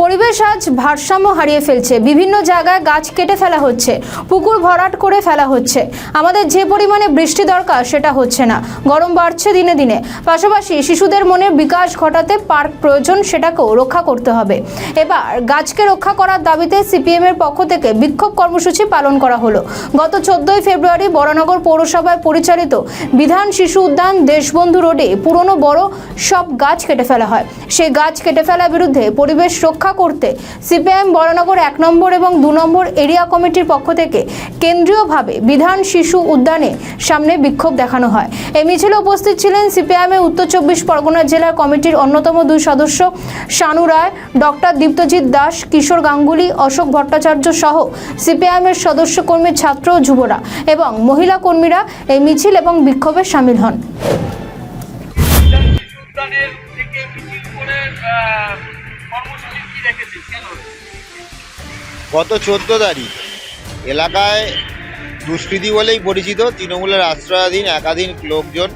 পরিবেশ আজ ভারসাম্য হারিয়ে ফেলছে। বিভিন্ন জায়গায় গাছ কেটে ফেলা হচ্ছে, পুকুর ভরাট করে ফেলা হচ্ছে। আমাদের যে পরিমাণে বৃষ্টি দরকার সেটা হচ্ছে না। গরম বাড়ছে দিনে দিনে। পাশাপাশি শিশুদের মনে বিকাশ ঘটাতে পার্ক প্রয়োজন, সেটাকেও রক্ষা করতে হবে। এবার গাছকে রক্ষা করার দাবিতে সিপিএম এর পক্ষ থেকে বিক্ষোভ কর্মসূচি পালন করা হলো। গত 14 ফেব্রুয়ারি বরানগর পৌরসভায় পরিচালিত বিধান শিশু উদ্যান দেশবন্ধু রোডে পুরনো বড় সব গাছ কেটে ফেলা হয়। সেই গাছ কেটে ফেলার বিরুদ্ধে পরিবেশ রক্ষা করতে সিপিএম বরানগর 1 নম্বর এবং 2 নম্বর এরিয়া কমিটির পক্ষ থেকে কেন্দ্রীয়ভাবে বিধান শিশু উদ্যানে সামনে বিক্ষোভ দেখানো হয়। এই মিছিলে উপস্থিত ছিলেন সিপিএম এর উত্তর 24 পরগনা জেলার কমিটির অন্যতম 2 সদস্য শানু রায়, ডক্টর দীপ্তজিৎ দাস, কিশোর গাঙ্গুলি, অশোক ভট্টাচার্য সহ সিপিএম এর সদস্য কর্মী, ছাত্র ও যুবরা এবং মহিলা কর্মীরা এই মিছিল এবং বিক্ষোভে শামিল হন। গত 14 তারিখ এলাকায় দুষ্কৃতী বলেই পরিচিত তৃণমূলের আশ্রয়াধীন একাধীন লোকজন,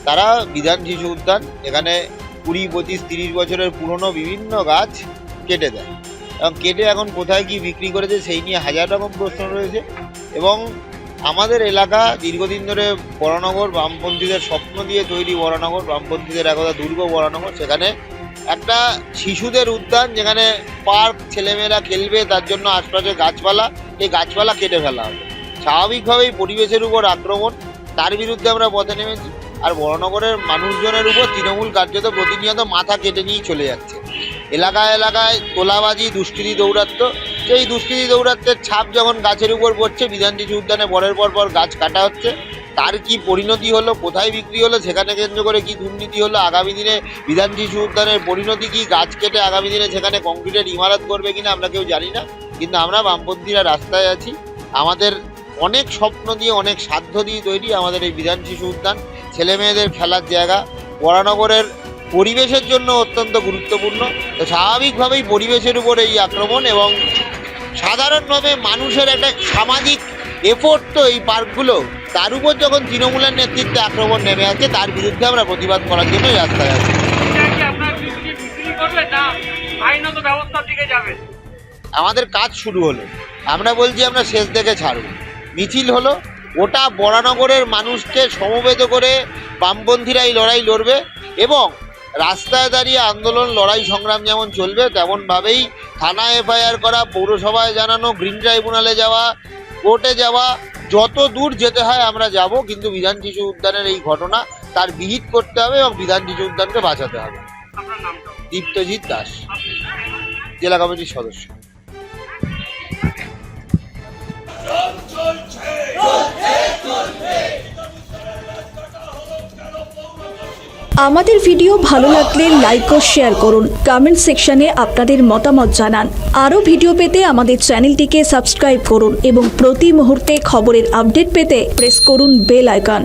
তারা বিধান শিশু উদ্যান এখানে 20, 25, 30 বছরের পুরনো বিভিন্ন গাছ কেটে দেয় এবং কেটে এখন কোথায় কি বিক্রি করেছে সেই নিয়ে হাজার রকম প্রশ্ন রয়েছে। এবং আমাদের এলাকা দীর্ঘদিন ধরে বরানগর বামপন্থীদের স্বপ্ন দিয়ে তৈরি, বরানগর বামপন্থীদের একদা দুর্গ বরানগর, সেখানে একটা শিশুদের উদ্যান যেখানে পার্ক, ছেলেমেয়েরা খেলবে, তার জন্য আশপাশে গাছপালা, এই গাছপালা কেটে ফেলা হবে। স্বাভাবিকভাবেই পরিবেশের উপর আক্রমণ, তার বিরুদ্ধে আমরা পথে নেমেছি। আর বরানগরের মানুষজনের উপর তৃণমূল কার্যত প্রতিনিয়ত মাথা কেটে নিয়েই চলে যাচ্ছে। এলাকায় এলাকায় তোলাবাজি, দুষ্কৃতী দৌরাত্ম্য, সেই দুষ্কৃতী দৌরাত্ম্যের ছাপ যখন গাছের উপর পড়ছে, বিধান শিশু উদ্যানে পরের পর গাছ কাটা হচ্ছে। তার কি পরিণতি হলো, কোথায় বিক্রি হলো, সেখানে কেন্দ্র করে কি দুর্নীতি হলো, আগামী দিনে বিধান শিশু উদ্যানের পরিণতি কি, গাছ কেটে আগামী দিনে সেখানে কংক্রিটের ইমারত করবে কিনা আমরা কেউ জানি না। কিন্তু আমরা বামপন্থীরা রাস্তায় আছি। আমাদের অনেক স্বপ্ন দিয়ে, অনেক সাধ্য দিয়ে তৈরি আমাদের এই বিধান শিশু উদ্যান, ছেলে মেয়েদের খেলার জায়গা, বরানগরের পরিবেশের জন্য অত্যন্ত গুরুত্বপূর্ণ। তো স্বাভাবিকভাবেই পরিবেশের উপর এই আক্রমণ এবং সাধারণভাবে মানুষের একটা সামাজিক এফোর্ট তো এই পার্কগুলো, তার উপর যখন তৃণমূলের নেতৃত্বে আক্রমণ নেমে আসছে, তার বিরুদ্ধে আমরা প্রতিবাদ করার জন্য রাস্তায় আছি। আমাদের কাজ শুরু হলো, আমরা বলছি আমরা শেষ দেখে ছাড়ব। মিছিল হলো, ওটা বরানগরের মানুষকে সমবেত করে বামপন্থীরা এই লড়াই লড়বে এবং রাস্তায় দাঁড়িয়ে আন্দোলন, লড়াই, সংগ্রাম যেমন চলবে তেমনভাবেই থানায় এফআইআর করা, পৌরসভায় জানানো, গ্রিন ট্রাইব্যুনালে যাওয়া, কোর্টে যাওয়া, যত দূর যেতে হয় আমরা যাব। কিন্তু বিধান শিশু উদ্যানের এই ঘটনা, তার বিহিত করতে হবে এবং বিধান শিশু উদ্যানকে বাঁচাতে হবে। দীপ্তজিৎ দাস, জেলা কমিটির সদস্য। আমাদের ভিডিও ভালো লাগলে লাইক ও শেয়ার করুন, কমেন্ট সেকশনে আপনাদের মতামত জানান। আরও ভিডিও পেতে আমাদের চ্যানেলটিকে সাবস্ক্রাইব করুন এবং প্রতি মুহূর্তে খবরের আপডেট পেতে প্রেস করুন বেল আইকন।